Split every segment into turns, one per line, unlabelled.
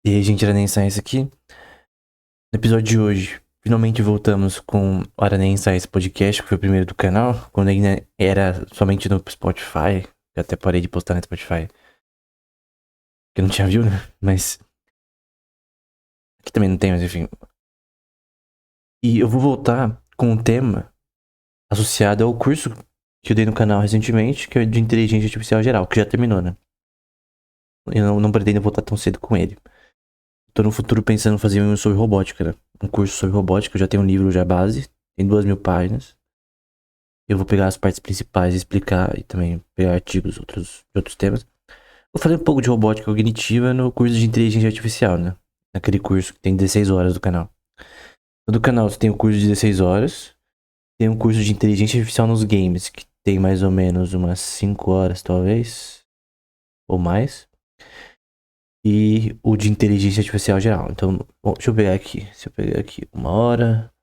E aí, gente, Aranha Science aqui. No episódio de hoje, finalmente voltamos com o Aranha Science Podcast, que foi o primeiro do canal, quando ainda era somente no Spotify. Eu até parei de postar no Spotify, porque eu não tinha view, né? Mas aqui também não tem, mas enfim. E eu vou voltar com um tema associado ao curso que eu dei no canal recentemente, que é de Inteligência Artificial Geral, que já terminou, né? Eu não pretendo voltar tão cedo com ele. Tô no futuro pensando em fazer um sobre robótica, né? Um curso sobre robótica, eu já tenho um livro já base, tem 2.000 páginas. Eu vou pegar as partes principais e explicar, e também pegar artigos de outros temas. Vou fazer um pouco de robótica cognitiva no curso de inteligência artificial, né? Naquele curso que tem 16 horas do canal. Do canal você tem o curso de 16 horas, tem um curso de inteligência artificial nos games, que tem mais ou menos umas 5 horas, talvez, ou mais. E o de inteligência artificial geral. Então, bom, deixa eu pegar aqui. Se eu pegar aqui, 1 hora,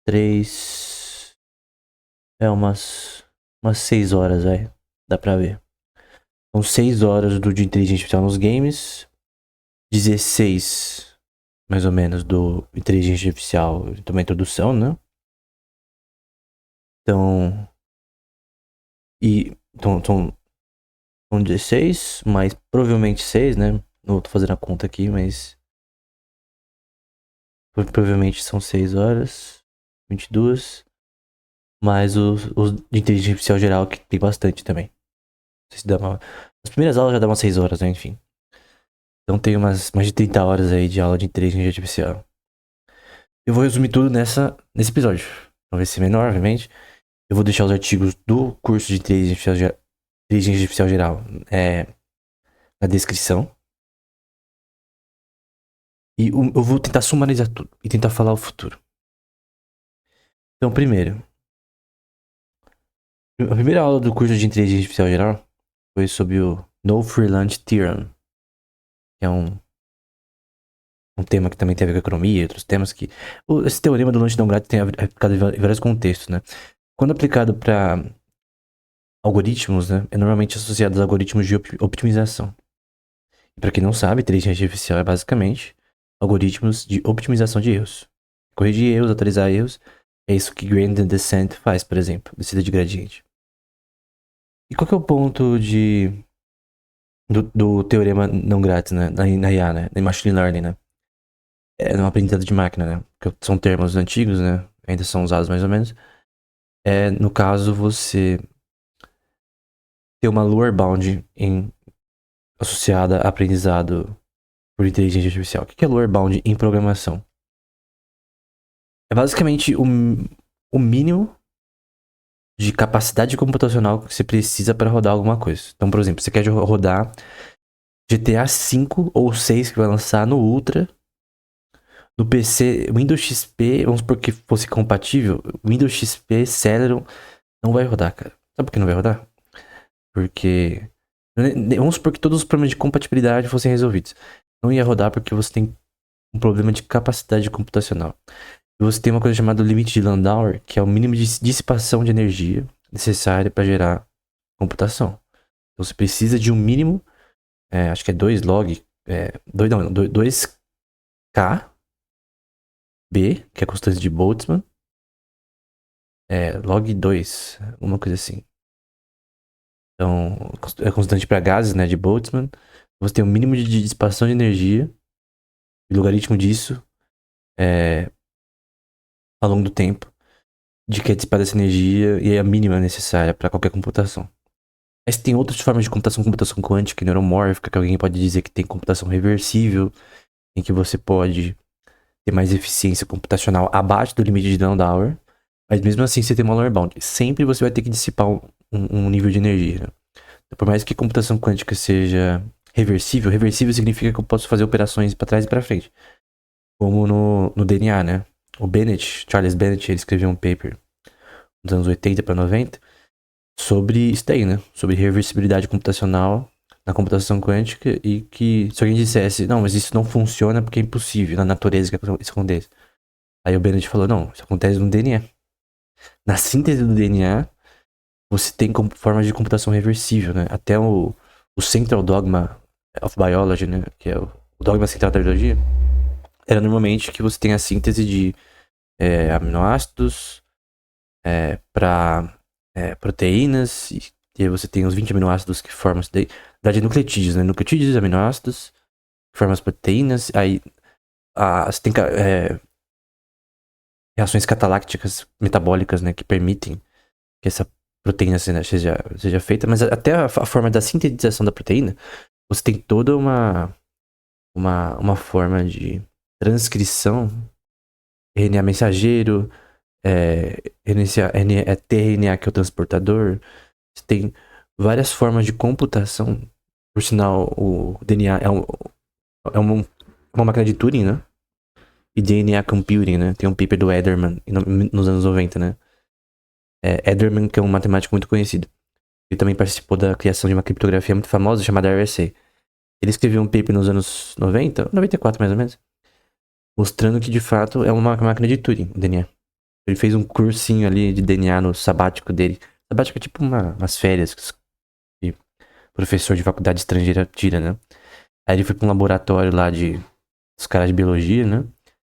3. Umas 6 horas, vai. Dá pra ver. São 6 horas do de inteligência artificial nos games, 16 mais ou menos do inteligência artificial, também introdução, né? Então, são 16, mas provavelmente 6, né? Não tô fazendo a conta aqui, mas provavelmente são 6 horas, 22, mais os de inteligência artificial geral, que tem bastante também. Não sei se dá uma... As primeiras aulas já dão umas 6 horas, né? Enfim. Então tem mais de 30 horas aí de aula de inteligência artificial. Eu vou resumir tudo nesse episódio. Não vai ser menor, obviamente. Eu vou deixar os artigos do curso de inteligência artificial geral na descrição. E eu vou tentar sumarizar tudo e tentar falar o futuro. Então, primeiro, a primeira aula do curso de inteligência artificial geral foi sobre o No Free Lunch Theorem, que é um tema que também tem a ver com economia e outros temas que... Esse teorema do lanche não grátis tem aplicado em vários contextos, né? Quando aplicado para algoritmos, né, é normalmente associado a algoritmos de optimização. Para quem não sabe, inteligência artificial é basicamente algoritmos de optimização de erros. Corrigir erros, atualizar erros, é isso que gradient descent faz, por exemplo, descida de gradiente. E qual que é o ponto do teorema não grátis, né, na IA, né, na machine learning, né? É no aprendizado de máquina, né? Porque são termos antigos, né? Ainda são usados mais ou menos. No caso, você ter uma lower bound associada a aprendizado por inteligência artificial. O que é lower bound em programação? É basicamente o mínimo de capacidade computacional que você precisa para rodar alguma coisa. Então, por exemplo, você quer rodar GTA 5 ou 6 que vai lançar no Ultra, no PC Windows XP, vamos supor que fosse compatível, Windows XP Celeron não vai rodar, cara. Sabe por que não vai rodar? Porque vamos supor que todos os problemas de compatibilidade fossem resolvidos. Não ia rodar porque você tem um problema de capacidade computacional. E você tem uma coisa chamada limite de Landauer, que é o mínimo de dissipação de energia necessária para gerar computação. Então você precisa de um mínimo, acho que é 2 log, 2K B, que é a constante de Boltzmann, log 2, uma coisa assim. Então, é constante para gases, né, de Boltzmann. Você tem um mínimo de dissipação de energia, e o logaritmo disso ao longo do tempo, de que é dissipada essa energia e é a mínima necessária para qualquer computação. Mas tem outras formas de computação quântica e neuromórfica, que alguém pode dizer que tem computação reversível, em que você pode ter mais eficiência computacional abaixo do limite de Landauer, mas mesmo assim você tem uma lower bound. Sempre você vai ter que dissipar um nível de energia. Né? Então, por mais que computação quântica seja reversível, reversível significa que eu posso fazer operações para trás e para frente. Como no DNA, né? O Bennett, Charles Bennett, ele escreveu um paper nos anos 80 para 90 sobre isso daí, né? Sobre reversibilidade computacional na computação quântica e que se alguém dissesse, não, mas isso não funciona porque é impossível na natureza que isso aconteça. Aí o Bennett falou, não, isso acontece no DNA. Na síntese do DNA, você tem formas de computação reversível, né? Até o Central Dogma of Biology, né? Que é o dogma central da biologia era normalmente que você tem a síntese de aminoácidos para proteínas, e aí você tem os 20 aminoácidos que formam isso daí. Na verdade, nucleotídeos, né? Nucleotídeos, aminoácidos, que formam as proteínas. Aí você tem reações catalácticas metabólicas, né? Que permitem que essa proteína seja feita. Mas até a forma da sintetização da proteína, você tem toda uma forma de transcrição, RNA mensageiro, tRNA, que é o transportador. Você tem várias formas de computação. Por sinal, o DNA é uma máquina de Turing, né? E DNA Computing, né? Tem um paper do Edelman nos anos 90, né? Edelman, que é um matemático muito conhecido. Ele também participou da criação de uma criptografia muito famosa chamada RSA. Ele escreveu um paper nos anos 90, 94 mais ou menos, mostrando que de fato é uma máquina de Turing, o DNA. Ele fez um cursinho ali de DNA no sabático dele. Sabático é tipo umas férias que professor de faculdade estrangeira tira, né? Aí ele foi pra um laboratório lá dos caras de biologia, né?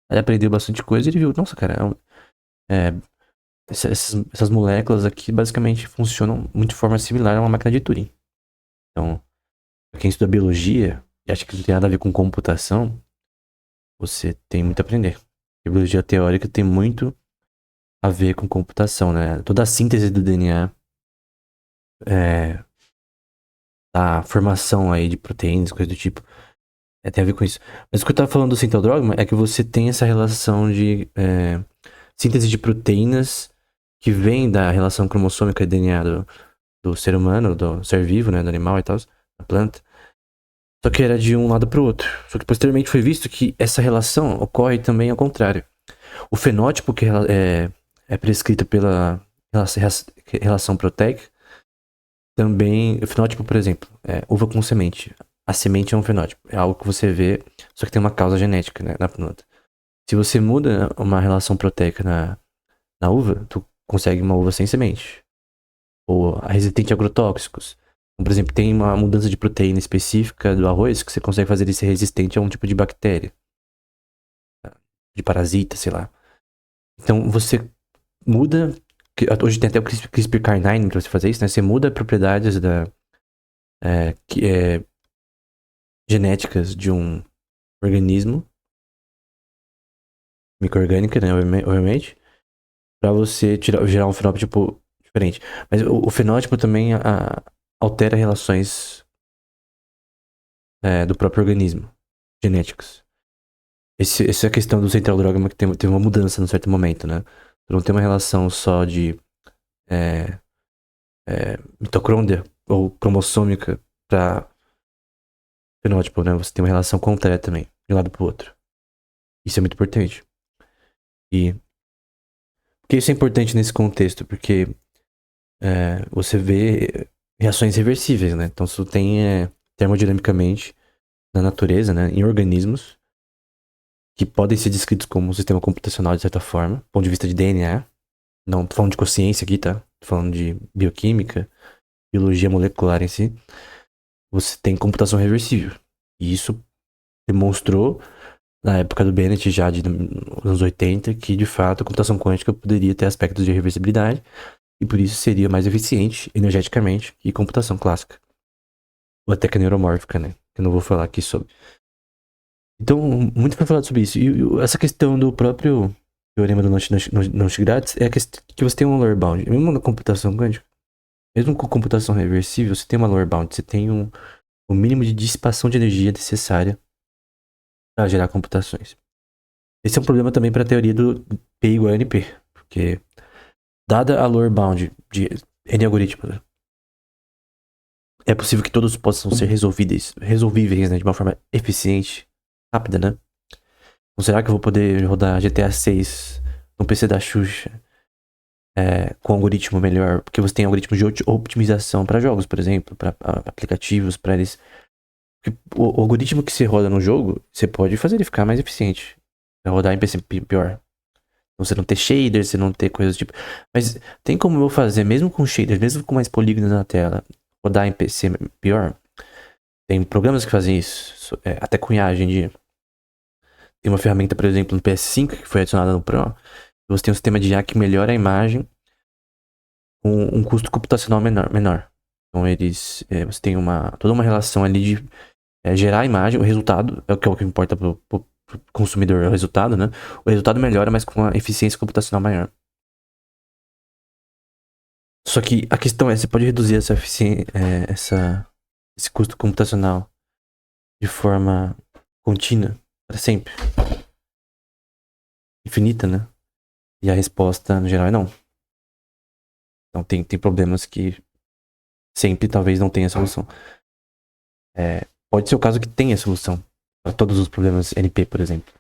Aí ele aprendeu bastante coisa e ele viu, nossa, cara, essas moléculas aqui basicamente funcionam muito de forma similar a uma máquina de Turing. Então, pra quem estuda biologia e acha que não tem nada a ver com computação, você tem muito a aprender. A biologia teórica tem muito a ver com computação, né? Toda a síntese do DNA, a formação aí de proteínas, coisa do tipo, tem a ver com isso. Mas o que eu tava falando do Central Dogma é que você tem essa relação de síntese de proteínas que vem da relação cromossômica e DNA do ser humano, do ser vivo, né, do animal e tal, da planta. Só que era de um lado para o outro. Só que posteriormente foi visto que essa relação ocorre também ao contrário. O fenótipo que é prescrito pela relação proteica também. O fenótipo, por exemplo, uva com semente. A semente é um fenótipo. É algo que você vê, só que tem uma causa genética, né, na planta. Se você muda uma relação proteica na uva, tu consegue uma uva sem semente. Ou resistente a agrotóxicos. Então, por exemplo, tem uma mudança de proteína específica do arroz que você consegue fazer ele ser resistente a um tipo de bactéria. De parasita, sei lá. Então você muda. Hoje tem até o CRISPR-Cas9 pra você fazer isso, né? Você muda propriedades genéticas de um organismo, micro-orgânica, né? Obviamente, pra você gerar um fenótipo diferente. Mas o fenótipo também altera relações do próprio organismo, genéticas. Essa é a questão do Central Dogma, que teve uma mudança num certo momento, né? Tu não tem uma relação só de mitocôndria ou cromossômica pra fenótipo, né? Você tem uma relação contrária também, de um lado pro outro. Isso é muito importante. E por que isso é importante nesse contexto? Porque você vê reações reversíveis, né? Então, se tu tem termodinamicamente na natureza, né? Em organismos que podem ser descritos como um sistema computacional de certa forma, do ponto de vista de DNA. Não tô falando de consciência aqui, tá? Tô falando de bioquímica, biologia molecular em si. Você tem computação reversível. E isso demonstrou, na época do Bennett, já de anos 80, que de fato a computação quântica poderia ter aspectos de reversibilidade e por isso seria mais eficiente energeticamente que computação clássica. Ou até que neuromórfica, né? Que eu não vou falar aqui sobre. Então, muito foi falado sobre isso. E essa questão do próprio teorema do Nash grátis é que você tem um lower bound. Mesmo na computação quântica, mesmo com computação reversível, você tem uma lower bound. Você tem o mínimo de dissipação de energia necessária para gerar computações. Esse é um problema também para a teoria do P igual a NP. Porque, dada a lower bound de N algoritmos, é possível que todos possam ser resolvíveis, né, de uma forma eficiente, rápida, né? Então, será que eu vou poder rodar GTA 6 no PC da Xuxa com algoritmo melhor? Porque você tem algoritmos de otimização para jogos, por exemplo, para aplicativos, para eles. Porque o algoritmo que você roda no jogo, você pode fazer ele ficar mais eficiente. Pra rodar em PC pior. Então, você não ter shaders, você não ter coisas do tipo. Mas tem como eu fazer, mesmo com shaders, mesmo com mais polígonos na tela, rodar em PC pior? Tem programas que fazem isso, até com IA hoje em dia. Tem uma ferramenta, por exemplo, no PS5 que foi adicionada no Pro. Você tem um sistema de IA que melhora a imagem com um custo computacional menor. Então você tem toda uma relação ali de gerar a imagem, o resultado, é o que importa pro consumidor, é o resultado, né? O resultado melhora, mas com uma eficiência computacional maior. Só que a questão você pode reduzir essa eficiência, esse custo computacional de forma contínua, para sempre, infinita, né? E a resposta, no geral, é não. Então tem problemas que sempre talvez não tenha solução. Pode ser o caso que tenha solução para todos os problemas NP, por exemplo.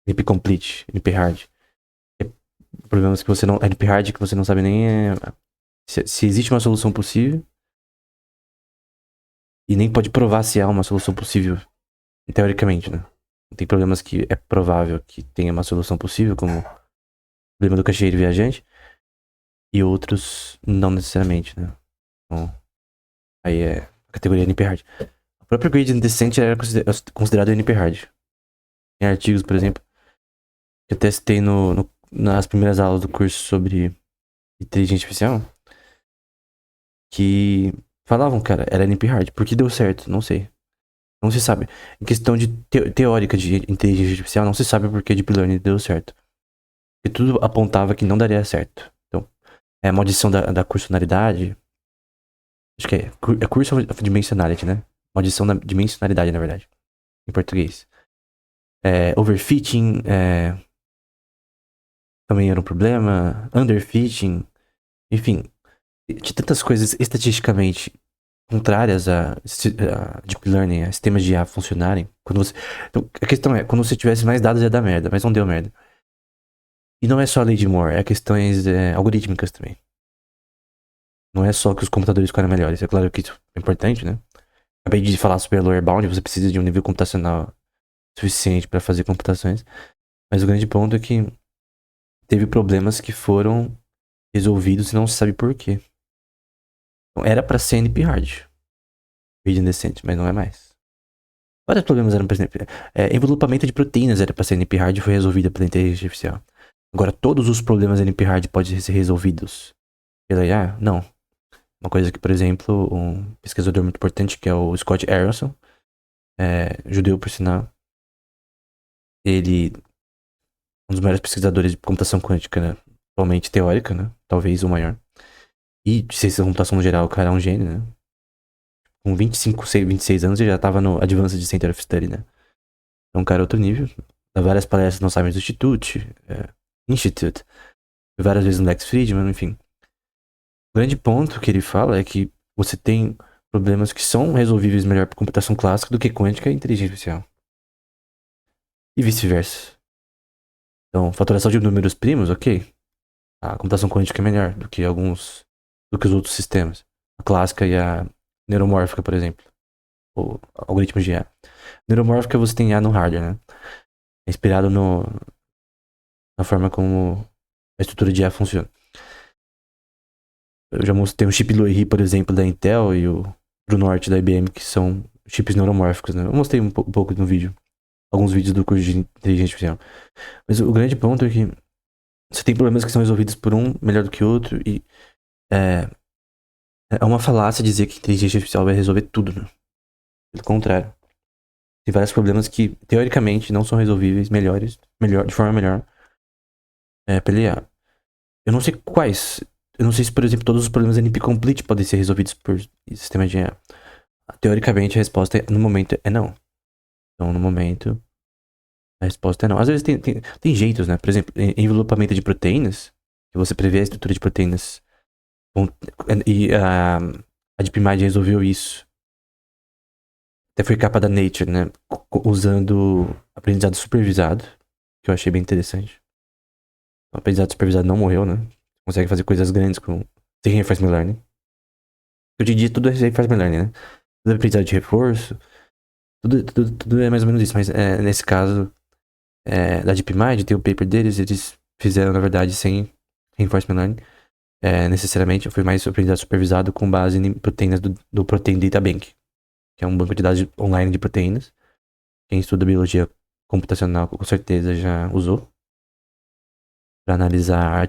NP Complete, NP Hard. Problemas que você não. NP Hard que você não sabe nem se existe uma solução possível. E nem pode provar se há uma solução possível. Teoricamente, né? Tem problemas que é provável que tenha uma solução possível, como o problema do caixeiro viajante. E outros não necessariamente, né? Então, aí é a categoria NP Hard. O próprio Gradient Descent era considerado NP Hard. Tem artigos, por exemplo, que eu testei nas primeiras aulas do curso sobre inteligência artificial, que falavam, cara, era NP Hard. Por que deu certo? Não sei. Não se sabe. Em questão de teórica de inteligência artificial, não se sabe por que Deep Learning deu certo. E tudo apontava que não daria certo. Então, é a maldição da cursionalidade. Acho que é curse of dimensionality, né? Maldição da dimensionalidade, na verdade. Em português. Overfitting também era um problema. Underfitting. Enfim, de tantas coisas estatisticamente contrárias a Deep Learning, a sistemas de IA funcionarem. Então, a questão é, quando você tivesse mais dados ia dar merda, mas não deu merda. E não é só a lei de Moore, é questões algorítmicas também. Não é só que os computadores ficaram melhores, é claro que isso é importante, né? Acabei de falar sobre a lower bound, você precisa de um nível computacional suficiente para fazer computações. Mas o grande ponto é que teve problemas que foram resolvidos e não se sabe por quê. Então, era para ser NP Hard, Gradient Descent, mas não é mais. Vários problemas eram para ser NP. Envelopamento de proteínas era para ser NP Hard e foi resolvida pela inteligência artificial. Agora, todos os problemas NP Hard podem ser resolvidos pela IA? Não. Uma coisa que, por exemplo, um pesquisador muito importante, que é o Scott Aronson, judeu por sinal, ele um dos maiores pesquisadores de computação quântica, né? Atualmente teórica, né? Talvez o maior. E de ciência da computação no geral, o cara é um gênio, né? Com 26 anos ele já tava no Advanced Center of Study, né? É um cara outro nível. Dá várias palestras no Simons Institute, várias vezes no Lex Fridman, enfim. O grande ponto que ele fala é que você tem problemas que são resolvíveis melhor por computação clássica do que quântica e inteligência artificial. E vice-versa. Então, fatoração de números primos, ok. A computação quântica é melhor do que os outros sistemas. A clássica e a neuromórfica, por exemplo. Ou algoritmos de IA. Neuromórfica você tem IA no hardware, né? É inspirado na forma como a estrutura de IA funciona. Eu já mostrei um chip Loihi, por exemplo, da Intel e o Pro Norte da IBM, que são chips neuromórficos, né? Eu mostrei um pouco no vídeo. Alguns vídeos do curso de inteligência artificial. Mas o grande ponto é que você tem problemas que são resolvidos por um melhor do que o outro e é uma falácia dizer que inteligência artificial vai resolver tudo, né? Pelo contrário. Tem vários problemas que, teoricamente, não são resolvíveis de forma melhor pela IA. Eu não sei quais. Eu não sei se, por exemplo, todos os problemas NP Complete podem ser resolvidos por sistema de IA. Teoricamente, a resposta no momento é não. Então, no momento, a resposta é não. Às vezes tem jeitos, né? Por exemplo, envelopamento de proteínas, que você prevê a estrutura de proteínas. E a DeepMind resolveu isso. Até foi capa da Nature, né? Usando aprendizado supervisado, que eu achei bem interessante. O aprendizado supervisado não morreu, né? Consegue fazer coisas grandes sem reinforcement learning. Hoje em dia tudo é reinforcement learning, né? Tudo é aprendizado de reforço. Tudo é mais ou menos isso. Mas nesse caso da DeepMind, tem o paper deles, eles fizeram, na verdade, sem reinforcement learning. Necessariamente foi mais aprendizado supervisado com base em proteínas do Protein Data Bank. que é um banco de dados online de proteínas. Quem estuda biologia computacional com certeza já usou. Para analisar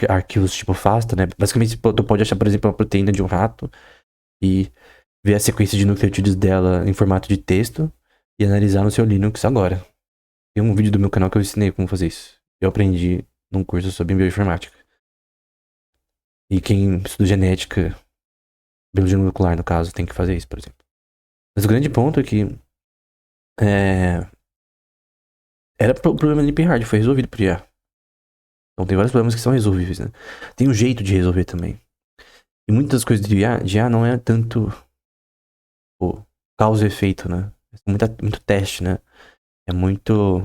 arquivos tipo FASTA, né? Basicamente, tu pode achar, por exemplo, uma proteína de um rato e ver a sequência de nucleotídeos dela em formato de texto e analisar no seu Linux agora. Tem um vídeo do meu canal que eu ensinei como fazer isso. Eu aprendi num curso sobre bioinformática. E quem estuda genética, biologia molecular, no caso, tem que fazer isso, por exemplo. Mas o grande ponto é que era o problema do NP-hard, foi resolvido por IA. Então tem vários problemas que são resolvíveis, né? Tem um jeito de resolver também. E muitas coisas de IA não é tanto causa e efeito, né? É muito teste, né? É muito...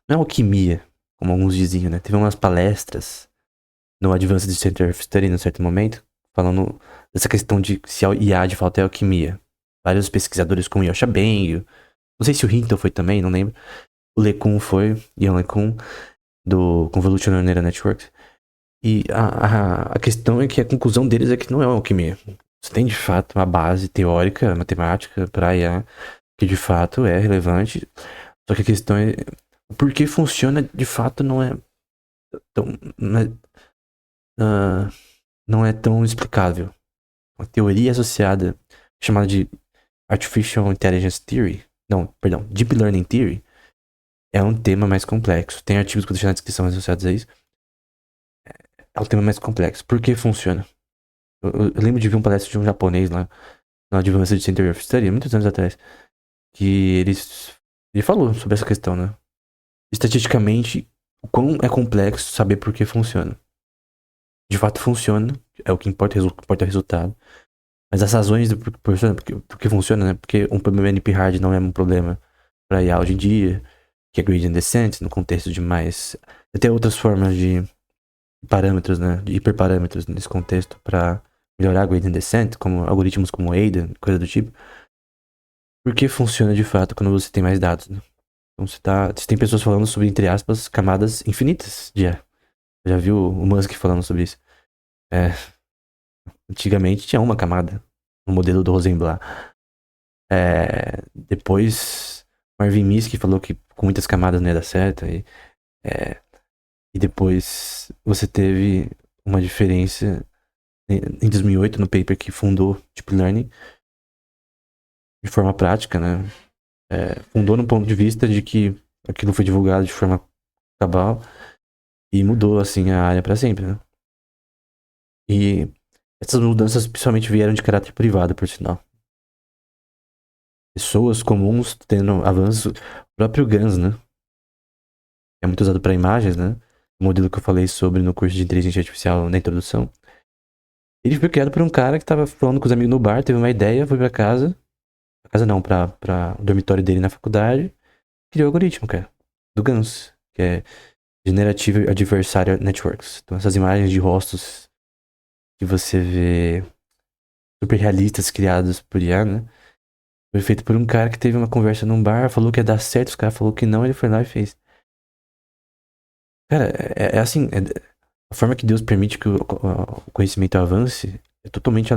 Não é alquimia, como alguns diziam, né? Teve umas palestras no Advanced Center of Study, num certo momento, falando dessa questão de se a IA de fato é alquimia. Vários pesquisadores como Yosha Bengio, não sei se o Hinton foi também, não lembro. O LeCun foi, Ian LeCun, do Convolutional Neural Networks. E a questão é que a conclusão deles é que não é uma alquimia. Você tem de fato uma base teórica, matemática, para IA, que de fato é relevante. Só que a questão é o porquê funciona de fato não é tão, não é tão explicável. Uma teoria associada, chamada de Artificial Intelligence Theory, não, perdão, Deep Learning Theory, é um tema mais complexo. Tem artigos que eu deixei na descrição associados a isso. É um tema mais complexo. Por que funciona? Eu lembro de ver um palestra de um japonês lá no Advanced Center of Study, muitos anos atrás, que ele falou sobre essa questão, né? Estatisticamente, o quão é complexo saber por que funciona. De fato funciona, é o que importa, importa o resultado. Mas as razões do porque funciona, né? Porque um problema NP-hard não é um problema para IA hoje em dia, que é gradient descent, no contexto de mais... Até outras formas de parâmetros, né? De hiperparâmetros nesse contexto para melhorar gradient descent, como algoritmos como ADA, coisa do tipo. Porque funciona de fato quando você tem mais dados, né? Então você tem pessoas falando sobre, entre aspas, camadas infinitas de IA. Já viu o Musk falando sobre isso? Antigamente tinha uma camada, no modelo do Rosenblatt. Depois, Marvin Minsky falou que com muitas camadas não ia dar certo. E depois você teve uma diferença em 2008, no paper que fundou Deep Learning, de forma prática, né? Fundou no ponto de vista de que aquilo foi divulgado de forma cabal e mudou, assim, a área para sempre, né? E essas mudanças principalmente vieram de caráter privado, por sinal. Pessoas comuns tendo avanço. O próprio GANs, né? É muito usado para imagens, né? O modelo que eu falei sobre no curso de inteligência artificial na introdução. Ele foi criado por um cara que tava falando com os amigos no bar, teve uma ideia, foi pra casa. Pra casa não, pra o dormitório dele na faculdade. Criou o algoritmo, cara. Do GANs, que é Generative Adversarial Networks. Então essas imagens de rostos que você vê super realistas criadas por IA, né? Foi feito por um cara que teve uma conversa num bar, falou que ia dar certo, os caras falou que não, ele foi lá e fez. Cara, assim, a forma que Deus permite que o conhecimento avance é totalmente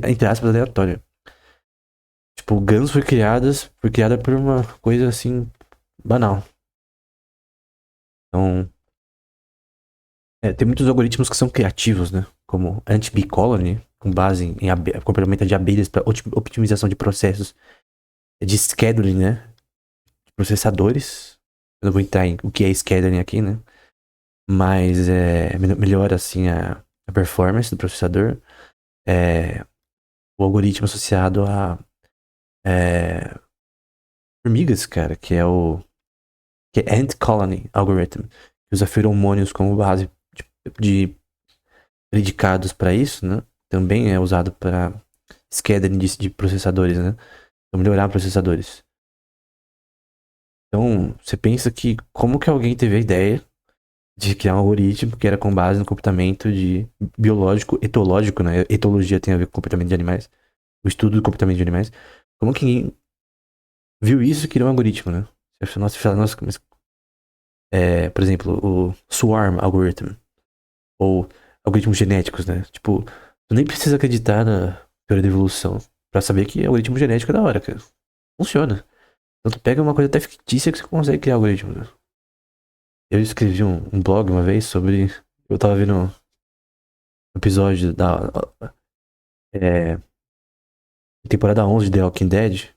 entre aspas, aleatória. Tipo, o GANs foi criada por uma coisa assim, banal. Então, tem muitos algoritmos que são criativos, né? Como Anti-Bee Colony, com base em comportamento de abelhas para optimização de processos de scheduling, né? De processadores. Eu não vou entrar em o que é scheduling aqui, né? Mas melhora, assim, a performance do processador. O algoritmo associado a formigas, cara, que é Ant Colony Algorithm, que usa feromônios como base de predicados para isso, né? Também é usado para scheduling de processadores, né? Para melhorar processadores. Então, você pensa que como que alguém teve a ideia de criar um algoritmo que era com base no comportamento biológico, etológico, né? Etologia tem a ver com comportamento de animais, o estudo do comportamento de animais. Como que alguém viu isso e criou um algoritmo, né? Nossa, mas, por exemplo, o Swarm Algorithm, ou algoritmos genéticos, né? Tipo, tu nem precisa acreditar na teoria da evolução. pra saber que algoritmo genético é da hora, cara. Funciona. Então tu pega uma coisa até fictícia que você consegue criar algoritmo. Eu escrevi um blog uma vez sobre. Eu tava vendo um episódio da é, temporada 11 de The Walking Dead.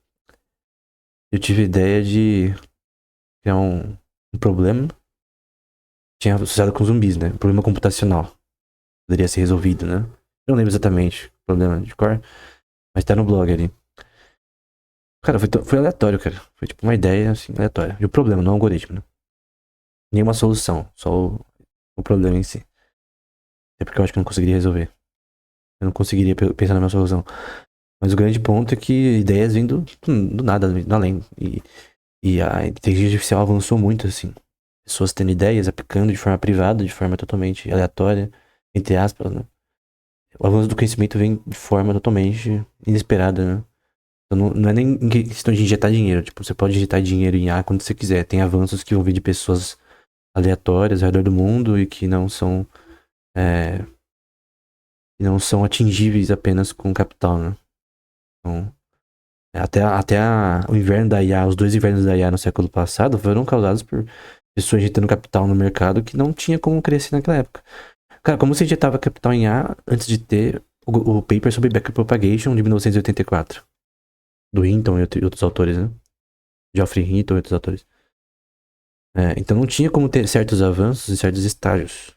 Eu tive a ideia de criar um problema. Tinha associado com zumbis, né? Um problema computacional. Poderia ser resolvido, né? Eu não lembro exatamente o problema de cor, mas tá no blog ali. Cara, foi aleatório, cara. Foi tipo uma ideia, assim, aleatória. E o problema, não o algoritmo, né? Nenhuma solução, só o problema em si. Até porque eu acho que eu não conseguiria resolver. Eu não conseguiria pensar na minha solução. Mas o grande ponto é que ideias vêm do nada, do além. E a inteligência artificial avançou muito, assim. Pessoas tendo ideias, aplicando de forma privada, de forma totalmente aleatória, entre aspas, né? O avanço do conhecimento vem de forma totalmente inesperada, né? Então não é nem questão de injetar dinheiro. Tipo, você pode injetar dinheiro em A quando você quiser. Tem avanços que vão vir de pessoas aleatórias ao redor do mundo e que é, não são atingíveis apenas com capital, né? Então, o inverno da IA, os dois invernos da IA no século passado foram causados por pessoas injetando capital no mercado que não tinha como crescer naquela época. Cara, como você injetava capital em IA antes de ter o paper sobre Backpropagation de 1984? Do Hinton e outros autores, né? Geoffrey Hinton e outros autores. Então não tinha como ter certos avanços em certos estágios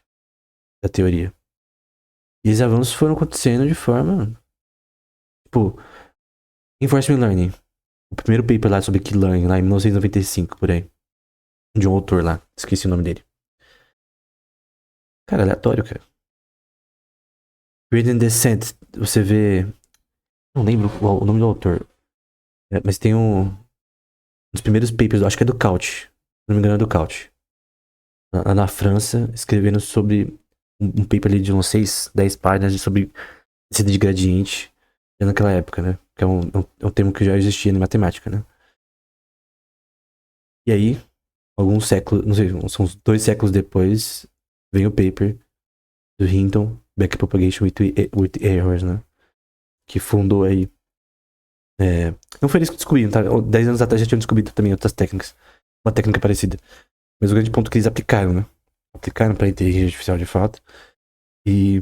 da teoria. E esses avanços foram acontecendo de forma, tipo, Reinforcement Learning. O primeiro paper lá sobre Keylane, lá em 1995, por aí. De um autor lá. Esqueci o nome dele. Cara, aleatório, cara. Gradient Descent, você vê. Não lembro o nome do autor. Mas tem um dos primeiros papers, acho que é do Couch. Se não me engano, é do Couch. Lá na França, escrevendo sobre um paper ali de uns 6, 10 páginas sobre descida de gradiente naquela época, né? Que é um termo que já existia na matemática, né? E aí, alguns séculos, não sei, são uns 2 séculos depois, vem o paper do Hinton, Backpropagation with Errors, né? Que fundou aí. Não foi eles que descobriram, tá? 10 anos atrás já tinham descobrido também outras técnicas. Uma técnica parecida. Mas o grande ponto é que eles aplicaram, né? Aplicaram pra inteligência artificial de fato. E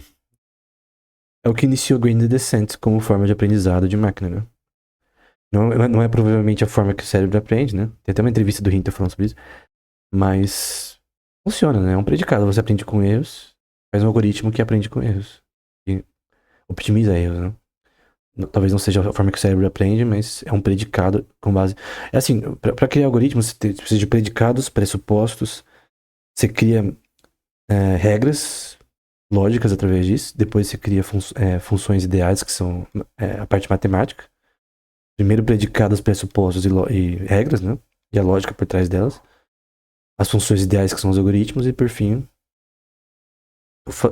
é o que iniciou o Gradient Descent como forma de aprendizado de máquina, né? Não é provavelmente a forma que o cérebro aprende, né? Tem até uma entrevista do Hinton falando sobre isso. Mas funciona, né? É um predicado. Você aprende com erros, faz um algoritmo que aprende com erros. E optimiza erros, né? Talvez não seja a forma que o cérebro aprende, mas é um predicado com base. É assim, para criar algoritmos, você precisa de predicados, pressupostos, você cria regras lógicas através disso, depois você cria funções ideais, que são a parte matemática. Primeiro predicados, pressupostos e regras, né? E a lógica por trás delas. As funções ideais, que são os algoritmos, e por fim,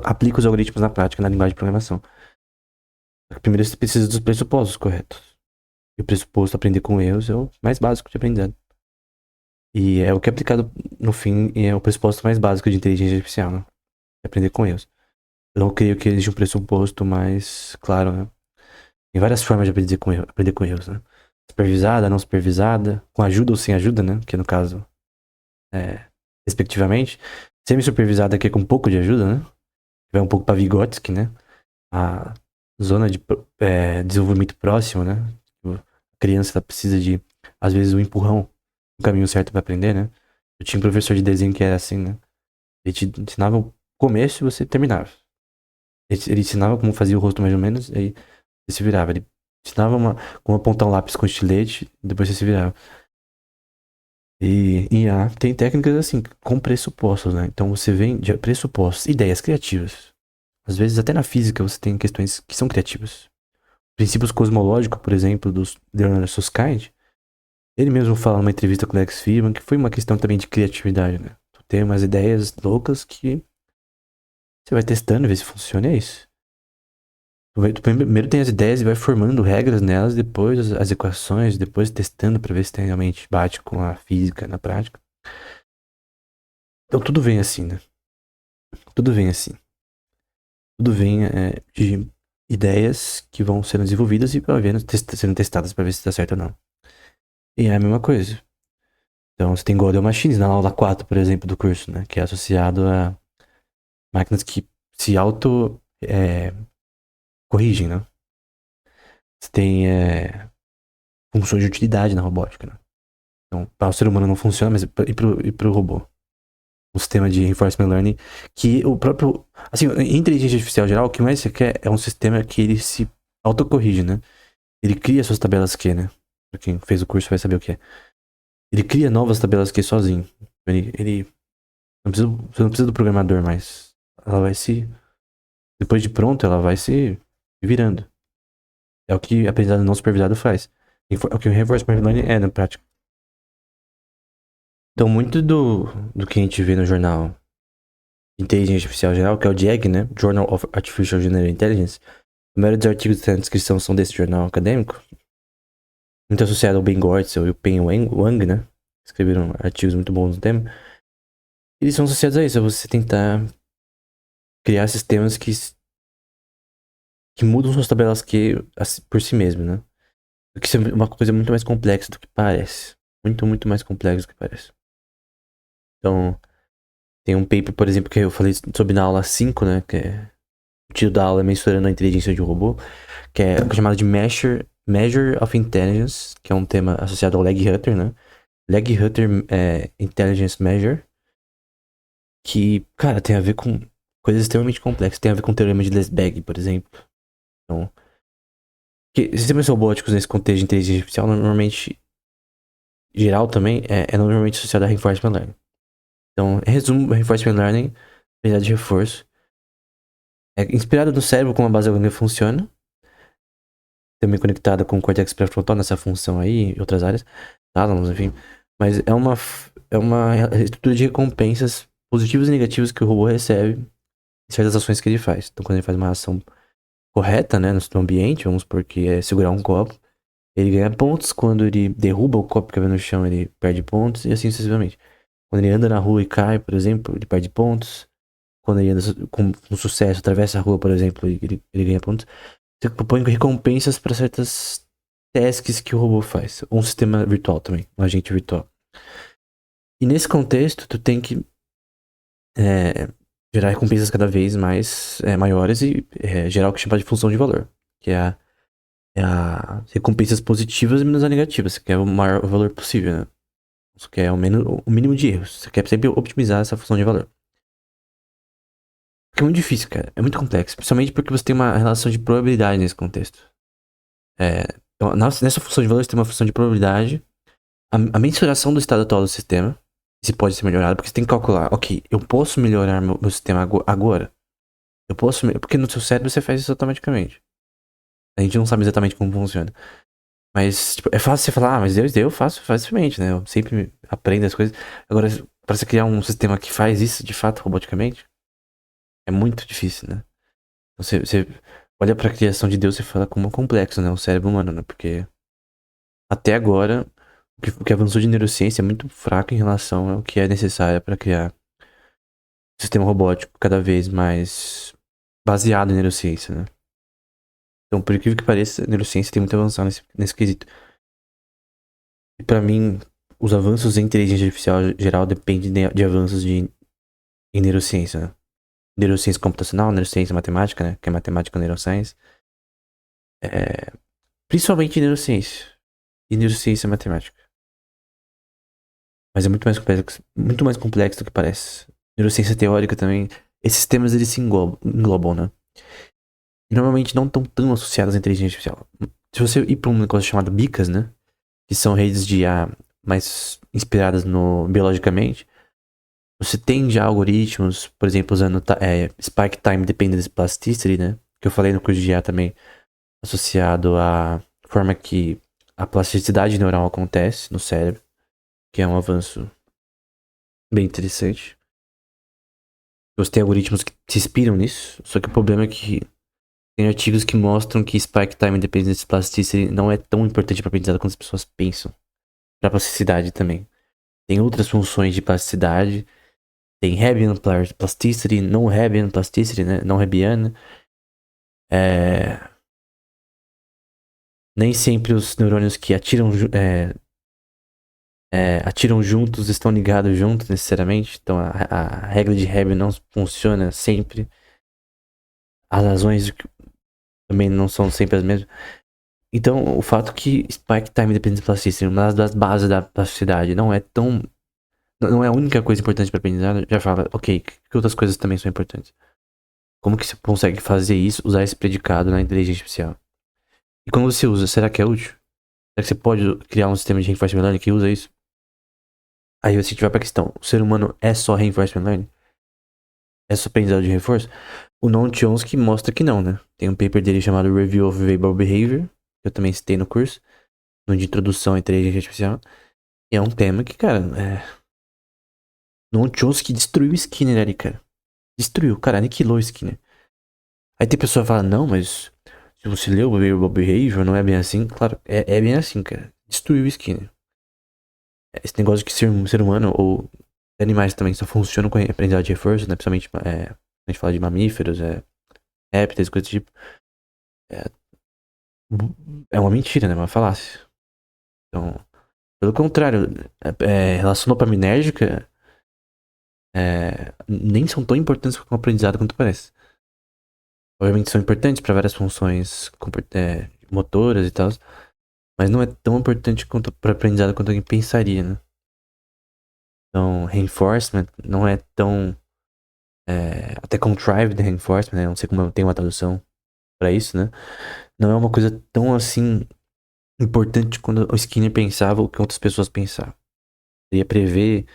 aplica os algoritmos na prática, na linguagem de programação. Primeiro você precisa dos pressupostos corretos. E o pressuposto aprender com erros é o mais básico de aprendizado. E é o que é aplicado no fim, e é o pressuposto mais básico de inteligência artificial, né? É aprender com erros. Eu não creio que existe um pressuposto mais claro, né? Tem várias formas de aprender com erros, né? Supervisada, não supervisada, com ajuda ou sem ajuda, né? Que no caso, respectivamente. Semi-supervisada, que é com um pouco de ajuda, né? Vai um pouco para Vygotsky, né? A zona de desenvolvimento próximo, né? A criança precisa de, às vezes, um empurrão no caminho certo para aprender, né? Eu tinha um professor de desenho que era assim, né? Ele te ensinava o começo e você terminava. Ele ensinava como fazia o rosto mais ou menos, aí você se virava. Ele ensinava como apontar um lápis com estilete, depois você se virava. E tem técnicas assim, com pressupostos, né? Então você vem de pressupostos, ideias criativas. Às vezes até na física você tem questões que são criativas. Princípios cosmológicos, por exemplo, do Leonard Susskind, ele mesmo fala numa entrevista com o Lex Fridman que foi uma questão também de criatividade, né? Tu tem umas ideias loucas que você vai testando, ver se funciona, é isso. Tu primeiro tem as ideias e vai formando regras nelas, depois as equações, depois testando pra ver se realmente bate com a física na prática. Então tudo vem assim, né? Tudo vem assim. Tudo vem de ideias que vão sendo desenvolvidas e sendo testadas pra ver se dá certo ou não. E é a mesma coisa. Então você tem Godel Machines na aula 4, por exemplo, do curso, né? Que é associado a máquinas que se corrigem, né? Você tem funções de utilidade na robótica, né? Então, para o ser humano não funciona, mas e pro robô? Um sistema de reinforcement learning que o próprio... Assim, em inteligência artificial geral, o que mais você quer é um sistema que ele se autocorrige, né? Ele cria suas tabelas Q, né? Pra quem fez o curso vai saber o que é. Ele cria novas tabelas Q sozinho. Ele você não precisa do programador mais. Ela vai se... Depois de pronto, ela vai se virando. É o que a aprendizado não supervisado faz. É o que o reinforcement learning é na prática. Então, muito do que a gente vê no jornal de Inteligência Artificial Geral, que é o JAG, né? Journal of Artificial General Intelligence, a maioria dos artigos que estão na descrição são desse jornal acadêmico. Muito associado ao Ben Goertzel e o Pen Wang, né? Escreveram artigos muito bons no tema. Eles são associados a isso, a você tentar criar sistemas que mudam suas tabelas Q por si mesmo, né? O que é uma coisa muito mais complexa do que parece. Muito, muito mais complexa do que parece. Então, tem um paper, por exemplo, que eu falei sobre na aula 5, né? Que é o título da aula é Mensurando a Inteligência de um Robô, que é chamado de Measure of Intelligence, que é um tema associado ao Leg-Hutter, né? Leg-Hutter Intelligence Measure, que, cara, tem a ver com coisas extremamente complexas. Tem a ver com o teorema de Lesbag, por exemplo. Então, sistemas robóticos nesse contexto de inteligência artificial, normalmente, geral também, é normalmente associado a Reinforcement Learning. Então, em resumo, Reinforcement Learning, habilidade de reforço, é inspirado no cérebro como a base orgânica funciona, também conectada com o córtex pré-frontal nessa função aí, e outras áreas, tálamos, enfim. Mas é uma estrutura de recompensas positivas e negativas que o robô recebe em certas ações que ele faz. Então, quando ele faz uma ação correta, né, no ambiente, vamos supor que é segurar um copo, ele ganha pontos. Quando ele derruba o copo que cai no chão, ele perde pontos, e assim sucessivamente. Quando ele anda na rua e cai, por exemplo, ele perde pontos. Quando ele anda com sucesso, atravessa a rua, por exemplo, ele ganha pontos. Você propõe recompensas para certas tasks que o robô faz. Ou um sistema virtual também, um agente virtual. E nesse contexto, tu tem que gerar recompensas cada vez mais maiores e gerar o que chama de função de valor. Que é as recompensas positivas menos as negativas. Você quer o maior valor possível, né? Você quer o mínimo de erros. Você quer sempre optimizar essa função de valor. Porque é muito difícil, cara. É muito complexo. Principalmente porque você tem uma relação de probabilidade nesse contexto. Então, nessa função de valor, você tem uma função de probabilidade. A mensuração do estado atual do sistema. Se pode ser melhorado. Porque você tem que calcular. Ok, eu posso melhorar meu sistema agora? Eu posso... Porque no seu cérebro você faz isso automaticamente. A gente não sabe exatamente como funciona. Mas, tipo, é fácil você falar, mas eu faço facilmente, né? Eu sempre aprendo as coisas. Agora, pra você criar um sistema que faz isso de fato roboticamente, é muito difícil, né? Você olha pra criação de Deus e fala como é complexo, né? O cérebro humano, né? Porque até agora, o que avançou de neurociência é muito fraco em relação ao que é necessário pra criar um sistema robótico cada vez mais baseado em neurociência, né? Então, por incrível que pareça, a neurociência tem muito avançado nesse quesito. E pra mim, os avanços em inteligência artificial geral dependem de avanços em neurociência, né? Neurociência computacional, neurociência matemática, né? Que é matemática neuroscience. Principalmente neurociência. E neurociência matemática. Mas é muito mais complexo do que parece. Neurociência teórica também. Esses temas eles se englobam, né? E normalmente não estão tão associados à inteligência artificial. Se você ir pra um negócio chamado BICAS, né? Que são redes de IA mais inspiradas no biologicamente. Você tem já algoritmos, por exemplo, usando Spike Time Dependent Plasticity, né? Que eu falei no curso de IA também, associado à forma que a plasticidade neural acontece no cérebro, que é um avanço bem interessante. Você tem algoritmos que se inspiram nisso, só que o problema é que tem artigos que mostram que Spike Time Dependent Plasticity não é tão importante para aprendizado quanto as pessoas pensam. Para plasticidade também. Tem outras funções de plasticidade. Tem Hebbian Plasticity, não Hebbian Plasticity, né? Não Hebbiana. Nem sempre os neurônios que atiram juntos estão ligados juntos necessariamente. Então a regra de Hebel não funciona sempre. As razões também não são sempre as mesmas. Então o fato que Spike Time Independent Plasticity, uma das bases da plasticidade, não é a única coisa importante para aprendizado, já fala, ok, que outras coisas também são importantes? Como que você consegue fazer isso, usar esse predicado na inteligência artificial? E quando você usa, será que é útil? Será que você pode criar um sistema de reinforcement learning que usa isso? Aí você vai pra questão, o ser humano é só reinforcement learning? É só aprendizado de reforço? O Noam Chomsky mostra que não, né? Tem um paper dele chamado Review of Verbal Behavior, que eu também citei no curso, no de introdução à inteligência artificial. E é um tema que, cara, Noam Chomsky destruiu o Skinner ali, cara. Destruiu, cara, aniquilou o Skinner. Aí tem pessoa que fala, não, mas se você leu o Verbal Behavior, não é bem assim. Claro, é bem assim, cara. Destruiu o Skinner. Esse negócio de que ser humano ou animais também só funcionam com aprendizado de reforço, né? Principalmente, a gente fala de mamíferos, répteis, coisas do tipo. É, é uma mentira, né? Uma falácia. Então, pelo contrário, relação dopaminérgica nem são tão importantes com o aprendizado quanto parece. Obviamente são importantes para várias funções motoras e tal, mas não é tão importante para aprendizado quanto alguém pensaria, né? Então, reinforcement não é tão. Até contrived reinforcement, né? Não sei como tem uma tradução para isso, né? Não é uma coisa tão assim importante quando o Skinner pensava o que outras pessoas pensavam. Ele ia prever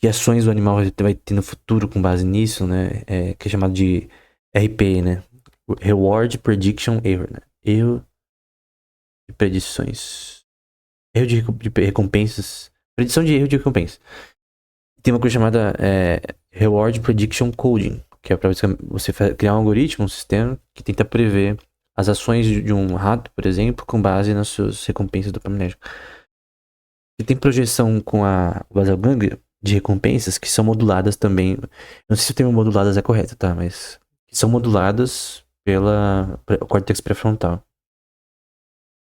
que ações o animal vai ter no futuro com base nisso, né? Que é chamado de RPE, né? Reward Prediction Error, né? Erro de predições. Erro de recompensas. Predição de erro de recompensa. Tem uma coisa chamada Reward Prediction Coding, que é para você criar um algoritmo, um sistema que tenta prever as ações de um rato, por exemplo, com base nas suas recompensas dopaminérgicas. E tem projeção com a basal ganglia de recompensas que são moduladas também. Não sei se o termo moduladas é correto, tá? Mas que são moduladas pela córtex pré-frontal.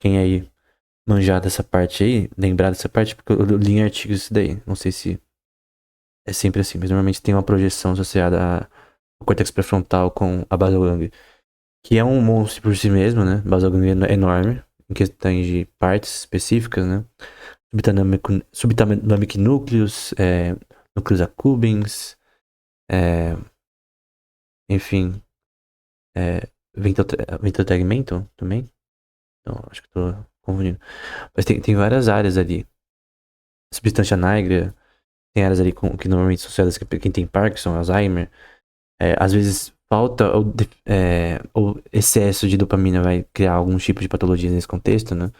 Quem aí manjar dessa parte aí, lembrar dessa parte, porque eu li em artigos isso daí. Não sei se é sempre assim, mas normalmente tem uma projeção associada ao córtex pré-frontal com a basal ganglia, que é um monstro por si mesmo, né? Basal ganglia é enorme, em questões de partes específicas, né? Subthalamic núcleos, núcleos accumbens, enfim, ventrotegmentum também. Então, acho que tô confundindo. Mas tem várias áreas ali. Substância nigra, tem áreas ali que normalmente são associadas a quem tem Parkinson, Alzheimer. Às vezes falta ou excesso de dopamina vai criar algum tipo de patologia nesse contexto, né?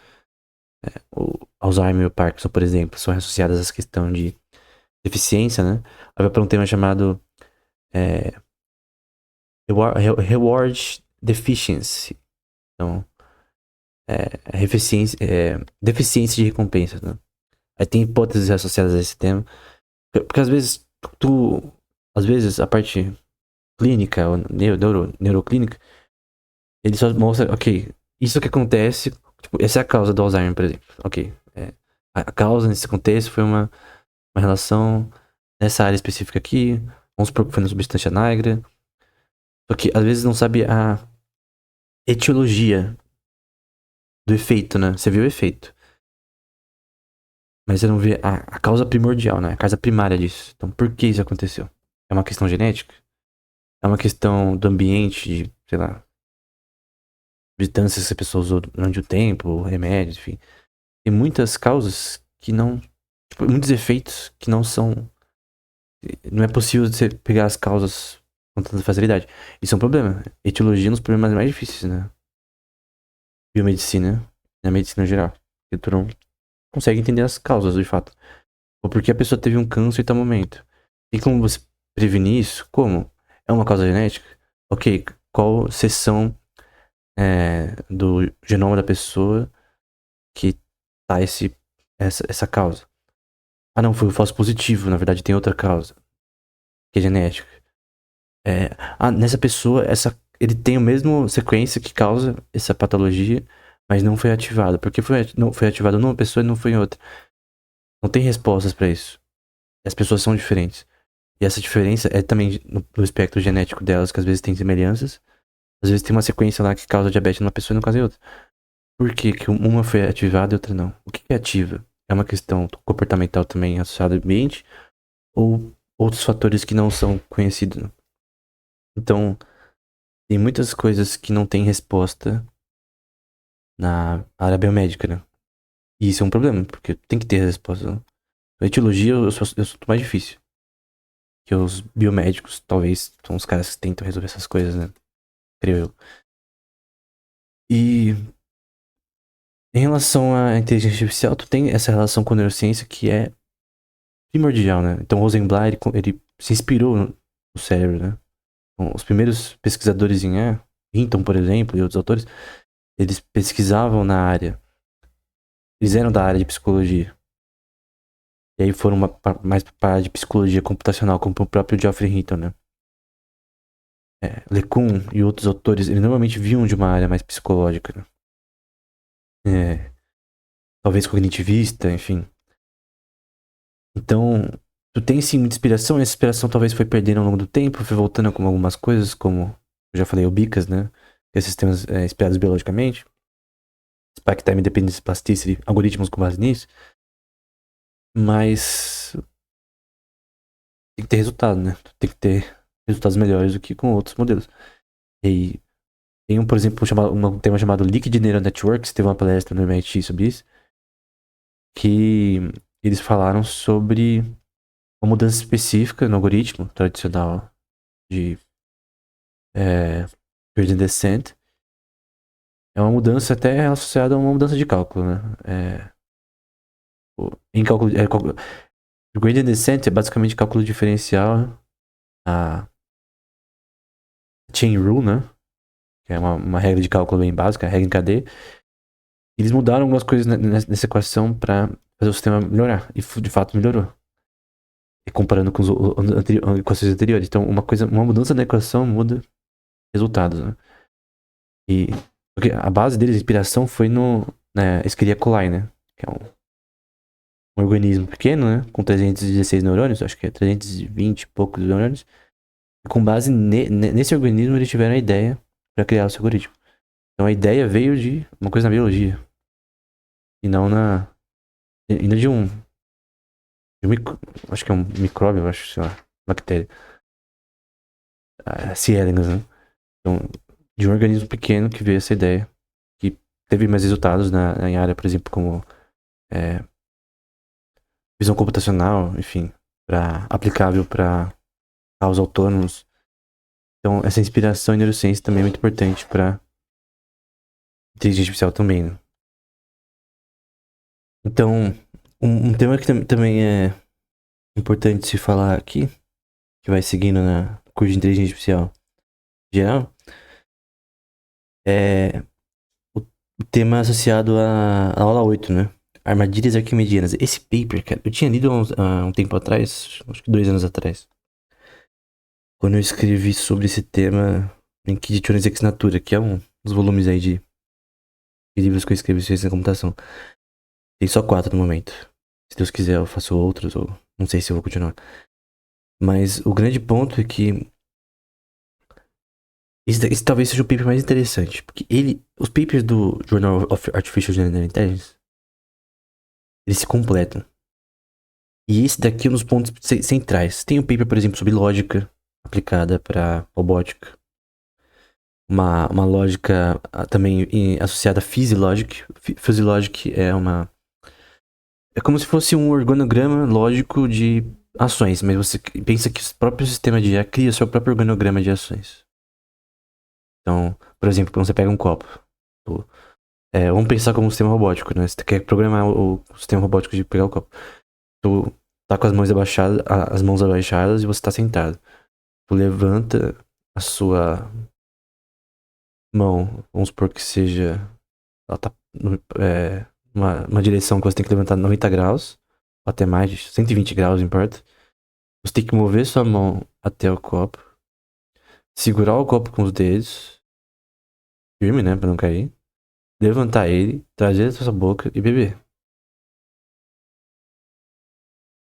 O Alzheimer e o Parkinson, por exemplo, são associadas a essa questão de deficiência, né? Aí vai para um tema chamado Reward Deficiency. Então, deficiência de recompensa, né? Aí tem hipóteses associadas a esse tema. Porque às vezes às vezes a parte clínica, ou neuroclínica, ele só mostra, ok, isso que acontece, tipo, essa é a causa do Alzheimer, por exemplo. Ok, a causa nesse contexto foi uma relação nessa área específica aqui, vamos supor que foi na substância negra. Só que às vezes não sabe a etiologia do efeito, né? Você vê o efeito, mas você não vê a causa primordial, né? A causa primária disso. Então, por que isso aconteceu? É uma questão genética? É uma questão do ambiente, de, sei lá, substâncias que a pessoa usou durante o tempo, remédios, enfim. Tem muitas causas que não. Tipo, muitos efeitos que não são. Não é possível você pegar as causas com tanta facilidade. Isso é um problema. Etiologia é um dos problemas mais difíceis, né? Biomedicina, na medicina geral. Porque tu não consegue entender as causas, de fato. Ou porque a pessoa teve um câncer em tal momento. E como você prevenir isso? Como? É uma causa genética? Ok, qual seção do genoma da pessoa que tá essa causa? Ah, não, foi o falso positivo. Na verdade, tem outra causa, que é genética. Nessa pessoa, ele tem a mesma sequência que causa essa patologia, mas não foi ativado. Porque não foi ativado numa pessoa e não foi em outra. Não tem respostas pra isso. As pessoas são diferentes. E essa diferença é também no espectro genético delas, que às vezes tem semelhanças. Às vezes tem uma sequência lá que causa diabetes numa pessoa e não causa em outra. Por que que uma foi ativada e outra não? O que é ativa? É uma questão comportamental também associada ao ambiente? Ou outros fatores que não são conhecidos? Então, tem muitas coisas que não têm resposta na área biomédica, né? E isso é um problema, porque tem que ter resposta. A etiologia eu sou mais difícil. Que os biomédicos, talvez, são os caras que tentam resolver essas coisas, né? Creio eu. E em relação à inteligência artificial, tu tem essa relação com a neurociência que é primordial, né? Então, Rosenblatt, ele se inspirou no cérebro, né? Então, os primeiros pesquisadores em Hinton, por exemplo, e outros autores, eles pesquisavam na área. Eles eram da área de psicologia. E aí foram mais para a área de psicologia computacional, como o próprio Geoffrey Hinton, né? LeCun e outros autores, eles normalmente vinham de uma área mais psicológica, né? Talvez cognitivista, enfim. Então, tu tem sim muita inspiração, e essa inspiração talvez foi perdendo ao longo do tempo, foi voltando com algumas coisas, como eu já falei, o BICAS, né? Que é sistemas inspirados biologicamente. Spike Time Independence Plasticity, algoritmos com base nisso. Mas tem que ter resultado, né? Tu tem que ter resultados melhores do que com outros modelos. E tem por exemplo, um tema chamado Liquid Neural Networks, teve uma palestra no MIT sobre isso, que eles falaram sobre uma mudança específica no algoritmo tradicional de gradient descent. É uma mudança até associada a uma mudança de cálculo, né? Em cálculo, o gradient descent é basicamente cálculo diferencial, a chain rule, né? Que é uma regra de cálculo bem básica, a regra em cadeia. Eles mudaram algumas coisas nessa equação para fazer o sistema melhorar. E de fato melhorou. E comparando com as equações anteriores. Então, uma mudança na equação muda resultados, né? E porque a base deles, a inspiração, foi no Escherichia coli, né? Que é um organismo pequeno, né? Com 316 neurônios, acho que é 320 e poucos neurônios. E com base nesse organismo, eles tiveram a ideia para criar o seu algoritmo. Então a ideia veio de uma coisa na biologia. E não ainda de acho que é um micróbio, acho, sei lá, bactéria. C. elegans, né? Então, de um organismo pequeno que veio essa ideia. Que teve mais resultados em área, por exemplo, como visão computacional, enfim, aplicável para carros autônomos. Então, essa inspiração em neurociência também é muito importante para inteligência artificial também, né? Então, um tema que também é importante se falar aqui, que vai seguindo na curso de inteligência artificial geral, é o tema associado à aula 8, né? Armadilhas arquimedianas. Esse paper, cara, eu tinha lido há um tempo atrás, acho que 2 anos atrás, quando eu escrevi sobre esse tema em Inquisições Ex Natura, que é um dos volumes aí de livros que eu escrevi sobre ciência da computação. Tem só 4 no momento. Se Deus quiser, eu faço outros, ou não sei se eu vou continuar. Mas o grande ponto é que esse talvez seja o paper mais interessante. Porque os papers do Journal of Artificial General Intelligence, eles se completam. E esse daqui é um dos pontos centrais. Tem um paper, por exemplo, sobre lógica aplicada para robótica. Uma lógica também associada a Physilogic. Physilogic é como se fosse um organograma lógico de ações, mas você pensa que o próprio sistema de IA cria seu próprio organograma de ações. Então, por exemplo, quando você pega um copo, vamos pensar como um sistema robótico, né? Você quer programar o sistema robótico de pegar o copo. Tu tá com as mãos abaixadas e você tá sentado. Tu levanta a sua mão, vamos supor que seja, ela tá uma direção que você tem que levantar 90 graus, ou até mais, 120 graus, não importa. Você tem que mover sua mão até o copo. segurar o copo com os dedos, firme, né, pra não cair, levantar ele, trazer até sua boca e beber.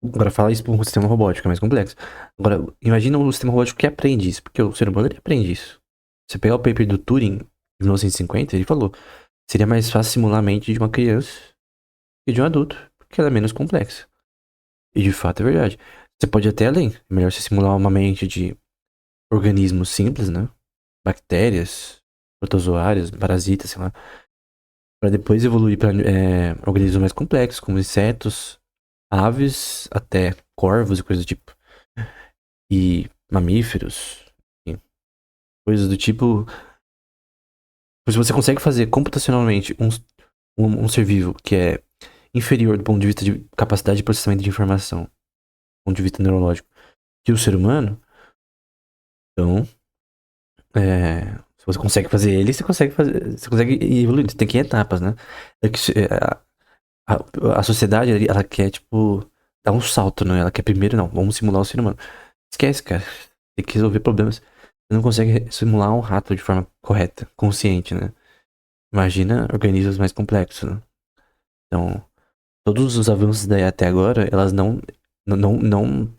Agora, fala isso pra um sistema robótico, é mais complexo. Agora, imagina um sistema robótico que aprende isso, porque o ser humano ele aprende isso. Você pegar o paper do Turing, de 1950, ele falou: seria mais fácil simular a mente de uma criança que de um adulto, porque ela é menos complexa. E de fato é verdade. Você pode ir até além. É melhor você simular uma mente de organismos simples, né? Bactérias, protozoários, parasitas, sei lá. Pra depois evoluir para organismos mais complexos, como insetos, aves, até corvos e coisas do tipo. E mamíferos, enfim, coisas do tipo. Se você consegue fazer computacionalmente um ser vivo que é inferior do ponto de vista de capacidade de processamento de informação, do ponto de vista neurológico, que o ser humano, então, se você consegue fazer ele, você consegue ir evoluindo. Você tem que ir em etapas, né? É que, a sociedade, ela quer, tipo, dar um salto, né? Ela quer primeiro, não, vamos simular o ser humano. Esquece, cara. Tem que resolver problemas. Você não consegue simular um rato de forma correta, consciente, né? Imagina organismos mais complexos, né? Então, todos os avanços daí até agora, elas não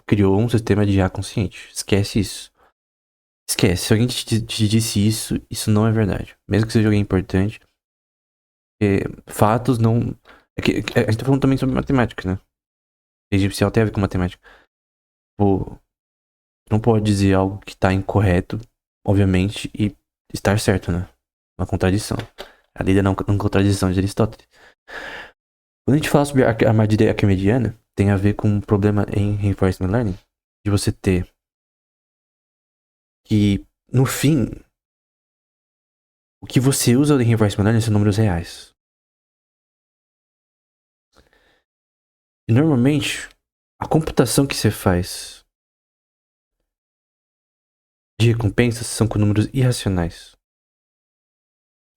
criou um sistema de IA consciente. Esquece isso. Esquece. Se alguém te disse isso, isso não é verdade. Mesmo que seja alguém importante, fatos não. A gente tá falando também sobre matemática, né? Inteligência artificial tem a ver com matemática. Pô, não pode dizer algo que tá incorreto, obviamente, e estar certo, né? Uma contradição. A lei da não contradição de Aristóteles. Quando a gente fala sobre a armadilha arquimediana, tem a ver com um problema em reinforcement learning, de você ter que, no fim, o que você usa em reinforcement learning são números reais. E normalmente, a computação que você faz de recompensas são com números irracionais.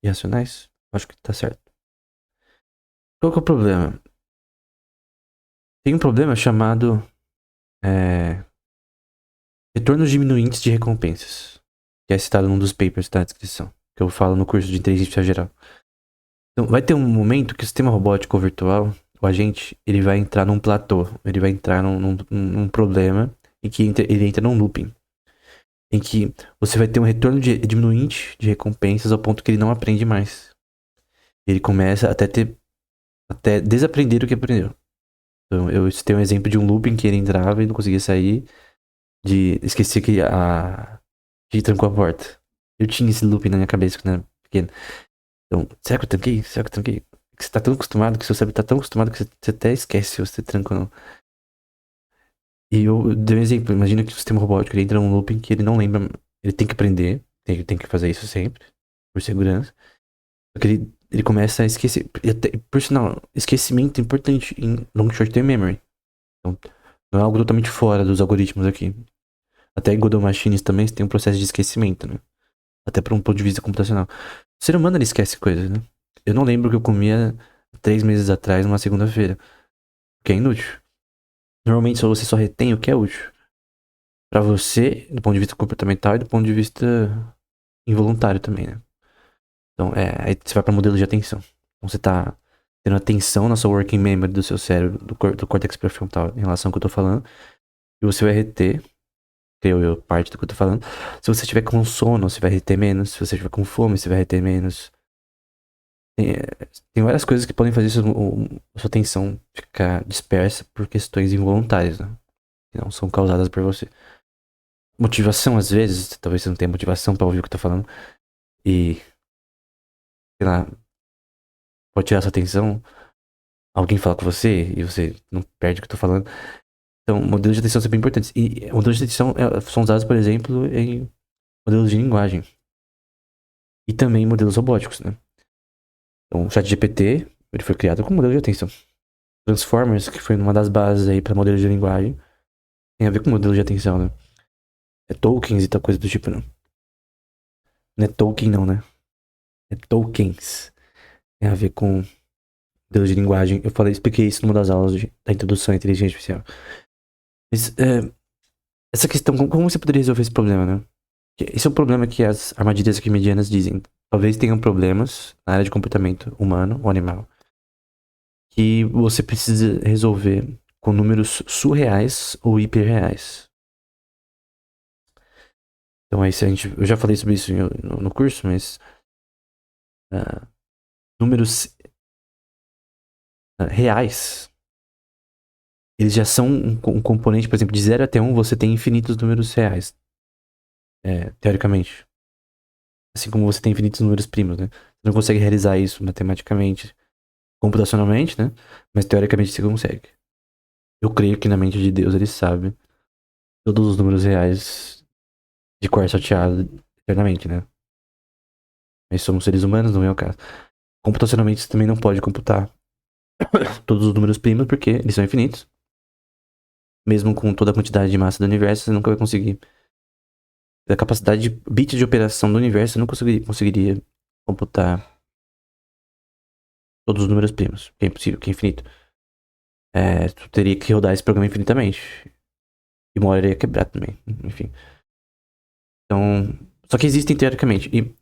Irracionais? Acho que tá certo. Qual que é o problema? Tem um problema chamado retornos diminuintes de recompensas, que é citado num dos papers da descrição, que eu falo no curso de inteligência geral. Então, vai ter um momento que o sistema robótico ou virtual, o agente, ele vai entrar num platô, ele vai entrar num problema em que ele entra num looping, em que você vai ter um retorno diminuinte de recompensas ao ponto que ele não aprende mais. Ele começa até desaprender o que aprendeu. Então, eu citei um exemplo de um looping que ele entrava e não conseguia sair, de esquecer que trancou a porta. Eu tinha esse looping na minha cabeça quando era pequeno. Então, será que eu tranquei? Será que eu tranquei? Que você tá tão acostumado, que seu cérebro tá tão acostumado que você até esquece se você tranca ou não. E eu dei um exemplo. Imagina que o sistema robótico ele entra num looping que ele não lembra. Ele tem que aprender. Tem que fazer isso sempre. Por segurança. Só que ele começa a esquecer. E até, por sinal, esquecimento é importante em long short term memory. Então, não é algo totalmente fora dos algoritmos aqui. Até em Godot Machines também tem um processo de esquecimento, né? Até por um ponto de vista computacional. O ser humano ele esquece coisas, né? Eu não lembro o que eu comia 3 meses atrás, numa segunda-feira. Que é inútil. Normalmente você só retém o que é útil. Pra você, do ponto de vista comportamental e do ponto de vista involuntário também, né? Então, aí você vai pra modelo de atenção. Então você tá tendo atenção na sua working memory do seu cérebro, do córtex pré-frontal em relação ao que eu tô falando. E você vai reter, creio eu, parte do que eu tô falando. Se você tiver com sono, você vai reter menos. Se você tiver com fome, você vai reter menos. Tem várias coisas que podem fazer sua atenção ficar dispersa por questões involuntárias, né? Que não são causadas por você. Motivação, às vezes, talvez você não tenha motivação pra ouvir o que eu tô falando. E, sei lá, pode tirar sua atenção. Alguém fala com você e você não perde o que eu tô falando. Então, modelos de atenção são bem importantes. E modelos de atenção são usados, por exemplo, em modelos de linguagem. E também em modelos robóticos, né? Então, o ChatGPT, ele foi criado com modelo de atenção. Transformers, que foi uma das bases aí pra modelos de linguagem, tem a ver com modelo de atenção, né? É tokens e tal coisa do tipo, não. Não é token, não, né? É tokens. Tem a ver com modelo de linguagem. Eu expliquei isso numa das aulas da introdução à inteligência artificial. Mas, essa questão, como você poderia resolver esse problema, né? Esse é o problema que as armadilhas arquimedianas dizem. Talvez tenham problemas na área de comportamento humano ou animal que você precisa resolver com números surreais ou hiperreais. Então aí eu já falei sobre isso no curso, mas ah, números reais, eles já são um componente, por exemplo, de 0 até 1 você tem infinitos números reais, teoricamente. Assim como você tem infinitos números primos, né? Você não consegue realizar isso matematicamente, computacionalmente, né? Mas teoricamente você consegue. Eu creio que na mente de Deus ele sabe todos os números reais de cor salteado eternamente, né? Mas somos seres humanos, não é o caso. Computacionalmente você também não pode computar todos os números primos porque eles são infinitos. Mesmo com toda a quantidade de massa do universo, você nunca vai conseguir. A capacidade de bit de operação do universo, você não conseguiria computar todos os números primos, que é impossível, que é infinito. Tu teria que rodar esse programa infinitamente. E uma hora ele ia quebrar também, enfim. Então, só que existem teoricamente. E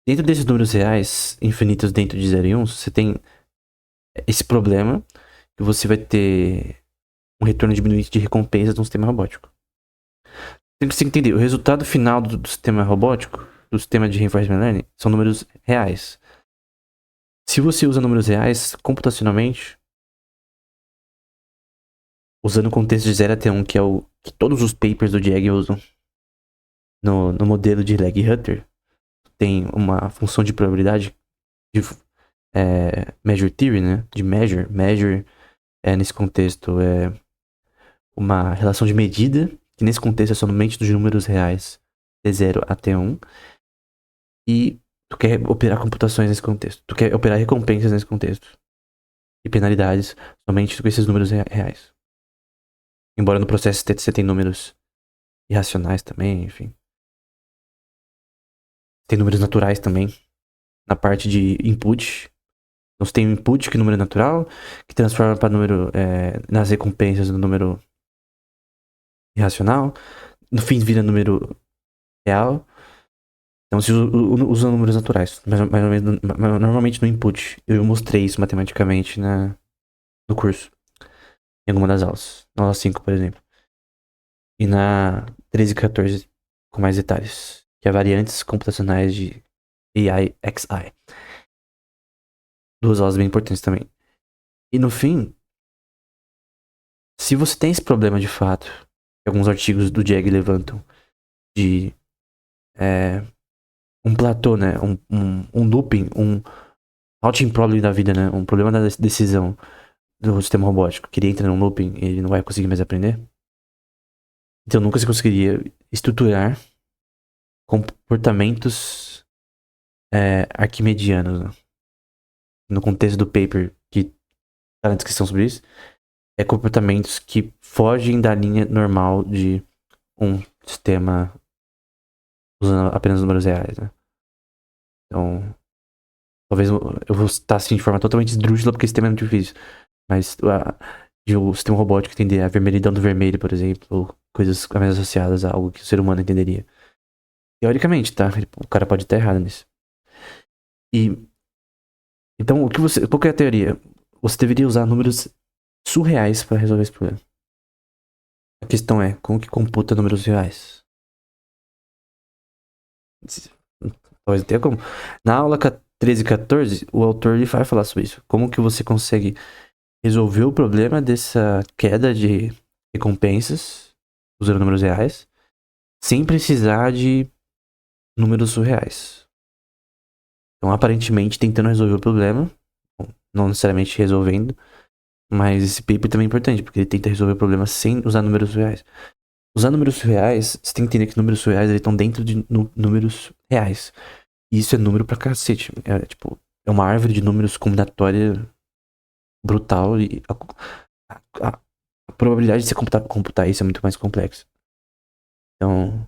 dentro desses números reais, infinitos dentro de 0 e 1, você tem esse problema que você vai ter um retorno diminuído de recompensas no sistema robótico. Tem que se entender, o resultado final do sistema robótico, do sistema de reinforcement learning, são números reais. Se você usa números reais, computacionalmente, usando o contexto de 0 até 1, que é o que todos os papers do Jag usam no modelo de Lag-Hutter, tem uma função de probabilidade de measure theory, né? De measure. Measure, nesse contexto, é uma relação de medida, que nesse contexto é somente dos números reais, de 0 até 1. E tu quer operar computações nesse contexto. Tu quer operar recompensas nesse contexto. E penalidades somente com esses números reais. Embora no processo você tem números irracionais também, enfim. Tem números naturais também. Na parte de input. Então você tem um input, que é número natural, que transforma para número nas recompensas no número irracional. No fim vira número real. Então se usa números naturais. Mas, normalmente no input. Eu mostrei isso matematicamente no curso. Em alguma das aulas. Na aula 5, por exemplo. E na 13 e 14, com mais detalhes. Que é variantes computacionais de AI-XI. Duas aulas bem importantes também. E no fim, se você tem esse problema de fato, que alguns artigos do Jag levantam, de um platô, né? Um looping, um routing problem da vida, né? Um problema da decisão do sistema robótico, que ele entra num looping e ele não vai conseguir mais aprender. Então nunca se conseguiria estruturar comportamentos arquimedianos, né? No contexto do paper que tá na descrição sobre isso, comportamentos que fogem da linha normal de um sistema usando apenas números reais, né? Então, talvez eu vou estar assim de forma totalmente esdrúxula porque esse tema é muito difícil. Mas de o sistema robótico entender a vermelhidão do vermelho, por exemplo, ou coisas mais associadas a algo que o ser humano entenderia. Teoricamente, tá? O cara pode estar errado nisso. E então, qual que é a teoria? Você deveria usar números surreais para resolver esse problema. A questão é, como que computa números reais? Talvez não tenha como. Na aula 13 e 14, o autor ele vai falar sobre isso. Como que você consegue resolver o problema dessa queda de recompensas usando números reais sem precisar de números surreais. Então, aparentemente, tentando resolver o problema, não necessariamente resolvendo, mas esse paper também é importante, porque ele tenta resolver o problema sem usar números reais. Usar números reais, você tem que entender que números reais estão dentro de números reais. E isso é número pra cacete. É uma árvore de números combinatória brutal e a probabilidade de você computar isso é muito mais complexa. Então,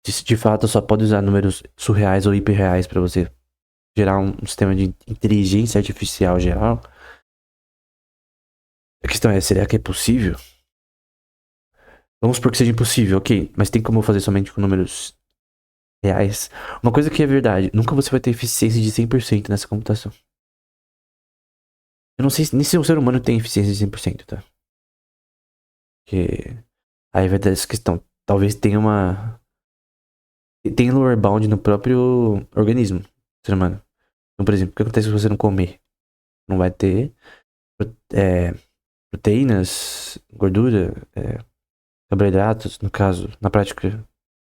de fato, só pode usar números surreais ou hiperreais para você gerar um sistema de inteligência artificial geral. A questão é, será que é possível? Vamos supor que seja impossível, ok. Mas tem como fazer somente com números reais. Uma coisa que é verdade, nunca você vai ter eficiência de 100% nessa computação. Eu não sei nem se o ser humano tem eficiência de 100%, tá? Porque aí vai ter essa questão. Talvez tenha uma... Tem lower bound no próprio organismo, ser humano. Então, por exemplo, o que acontece se você não comer? Não vai ter é, proteínas, gordura, carboidratos, no caso, na prática,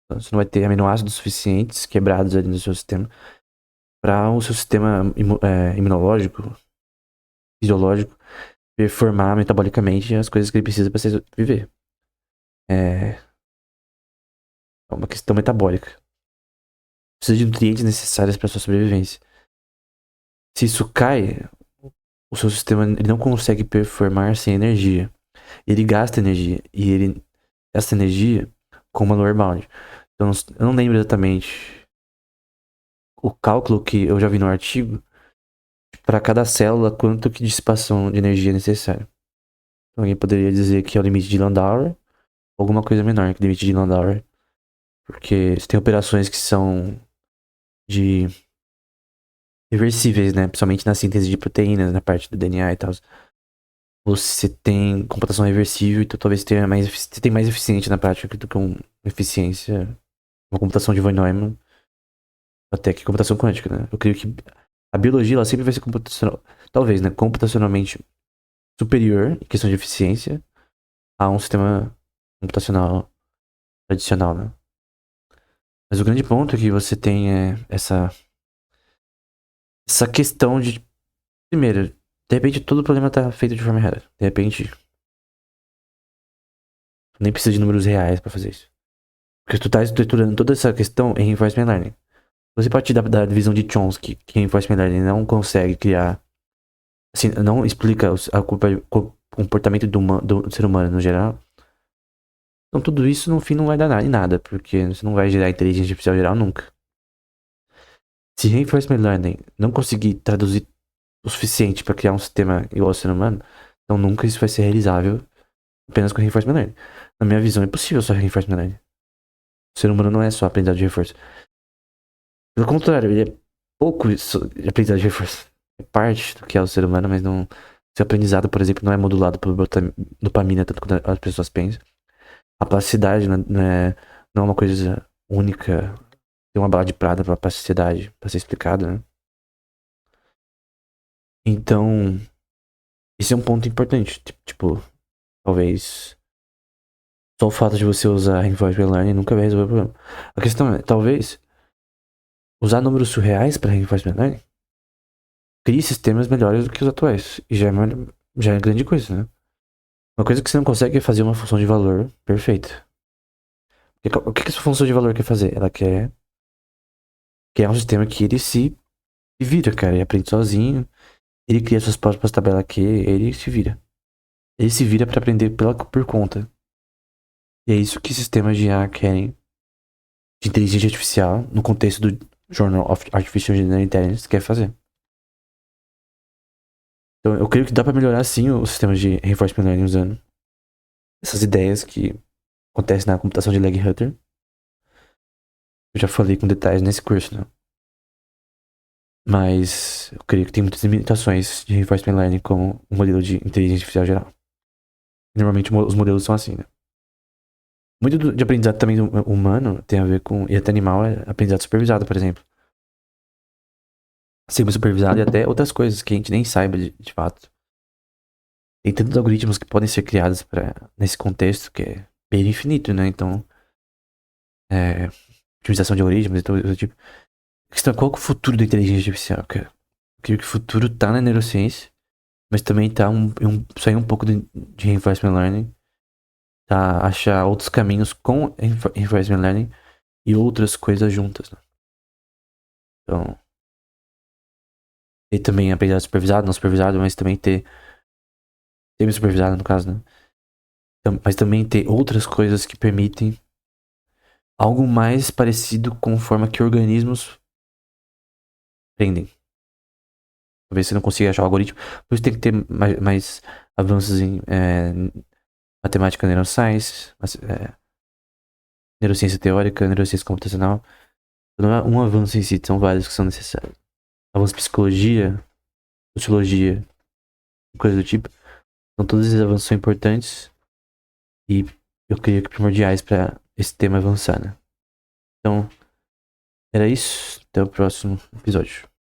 você não vai ter aminoácidos suficientes quebrados ali no seu sistema para o seu sistema imunológico, fisiológico, performar metabolicamente as coisas que ele precisa para viver. É uma questão metabólica. Precisa de nutrientes necessários para sua sobrevivência. Se isso cai, o seu sistema ele não consegue performar sem energia. Ele gasta energia e ele gasta energia com uma lower bound. Então, eu não lembro exatamente o cálculo que eu já vi no artigo para cada célula quanto que dissipação de energia é necessária. Então, alguém poderia dizer que é o limite de Landauer, alguma coisa menor que o limite de Landauer, porque você tem operações que são de reversíveis, né? Principalmente na síntese de proteínas, na parte do DNA e tal. Você tem computação reversível, então talvez tenha mais, você tem mais eficiente na prática do que uma eficiência, uma computação de Von Neumann, até que computação quântica, né? Eu creio que a biologia ela sempre vai ser computacional, talvez, né? Computacionalmente superior em questão de eficiência a um sistema computacional tradicional, né? Mas o grande ponto é que você tem essa questão de, primeiro, de repente todo o problema tá feito de forma errada. De repente, nem precisa de números reais pra fazer isso. Porque tu tá estruturando toda essa questão em reinforcement learning. Você pode tirar da divisão de Chomsky que reinforcement learning não consegue criar, assim, não explica o comportamento do ser humano no geral. Então tudo isso no fim não vai dar nada em nada, porque você não vai gerar inteligência artificial geral nunca. Se reinforcement learning não conseguir traduzir o suficiente para criar um sistema igual ao ser humano, então nunca isso vai ser realizável apenas com reinforcement learning. Na minha visão, é impossível só reinforcement learning. O ser humano não é só aprendizado de reforço. Pelo contrário, ele é pouco de aprendizado de reforço. É parte do que é o ser humano, mas não. Seu aprendizado, por exemplo, não é modulado por dopamina, tanto quanto as pessoas pensam. A plasticidade não é uma coisa única. Tem uma bala de prata pra plasticidade, pra ser explicada, né? Então, esse é um ponto importante. Tipo, talvez só o fato de você usar reinforcement learning nunca vai resolver o problema. A questão é, talvez, usar números surreais para reinforcement learning crie sistemas melhores do que os atuais. E já é grande coisa, né? Uma coisa que você não consegue é fazer uma função de valor perfeita. O que essa função de valor quer fazer? Ela quer criar um sistema que ele se vira, cara. Ele aprende sozinho. Ele cria suas próprias tabelas aqui. Ele se vira. Ele se vira para aprender por conta. E é isso que sistemas de IA querem. De inteligência artificial, no contexto do Journal of Artificial General Intelligence, quer fazer. Então, eu creio que dá para melhorar sim os sistemas de reinforcement learning usando essas ideias que acontecem na computação de Leg-Hunter. Eu já falei com detalhes nesse curso, né? Mas eu creio que tem muitas limitações de reinforcement learning como um modelo de inteligência artificial geral. Normalmente os modelos são assim, né? Muito de aprendizado também humano tem a ver com, e até animal, é aprendizado supervisado, por exemplo. Semi-supervisado e até outras coisas que a gente nem saiba de fato. Tem tantos algoritmos que podem ser criados nesse contexto que é bem infinito, né? Então, otimização de algoritmos e todo tipo. A questão é qual que é o futuro da inteligência artificial, cara? Eu creio que o futuro tá na neurociência, mas também tá sair um pouco de reinforcement learning, tá? Achar outros caminhos com reinforcement learning e outras coisas juntas, né? Então, e também aprendizado supervisado, não supervisado, mas também ter semi-supervisado no caso, né? Mas também ter outras coisas que permitem algo mais parecido com a forma que organismos aprendem. Talvez você não consiga achar o algoritmo. Por isso tem que ter mais avanços em matemática neuroscience, neurociência teórica, neurociência computacional. não é um avanço em si, são vários que são necessários. Avanço em psicologia, sociologia, coisa do tipo. Então todos esses avanços são importantes e eu creio que primordiais para esse tema avançar, né? Então, era isso. Até o próximo episódio.